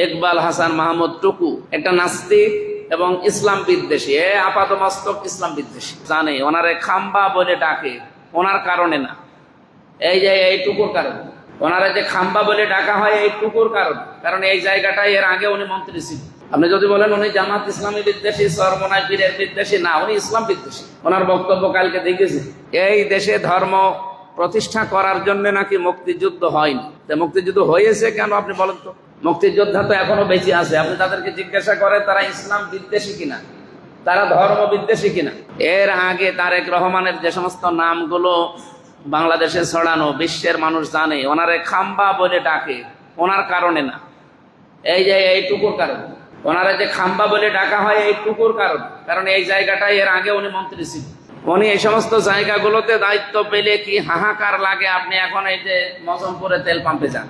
ইকবাল হাসান মাহমুদ টুকু একটা নাস্তিক এবং ইসলাম বিদ্বেষী, আপাত মস্তক ইসলাম বিদ্বেষী। জানে ওনারে খাম্বা বলে ডাকে, ওনার কারণে না, এই যে এইটুকুর কারণে ওনারা যে খাম্বা বলে ডাকা হয় এইটুকুর কারণ এই জায়গাটায় এর আগে উনি মন্ত্রী ছিলেন। আপনি যদি বলেন উনি জামাত ইসলামী বিদ্বেষী, সরমনায় পীরের বিদ্বেষী, না, উনি ইসলাম বিদ্বেষী। ওনার বক্তব্য কালকে দেখেছি, এই দেশে ধর্ম প্রতিষ্ঠা করার জন্য নাকি মুক্তিযুদ্ধ হয়নি। মুক্তিযুদ্ধ হয়েছে কেন আপনি বলেন তো? মুক্তিযোদ্ধা তো এখনো বেঁচে আছে, আপনি তাদেরকে জিজ্ঞাসা করেন তারা ইসলাম বিদ্বেষী কিনা, তারা ধর্ম বিদ্বেষী কিনা। এর আগে তারেক রহমানের যে সমস্ত নামগুলো বাংলাদেশে ছড়ানো, বিশ্বের মানুষ জানে ওনারে খাম্বা বলে ডাকে, ওনার কারণে না, এই যে এইটুকুর কারণে ওনারা যে খাম্বা বলে ডাকা হয় এইটুকুর কারণ এই জায়গাটায় এর আগে উনি মন্ত্রী ছিলেন। উনি এই সমস্ত জায়গাগুলোতে দায়িত্ব পেলে কি হাহাকার লাগে। আপনি এখন এই যে মজমপুরে তেল পাম্পে যান,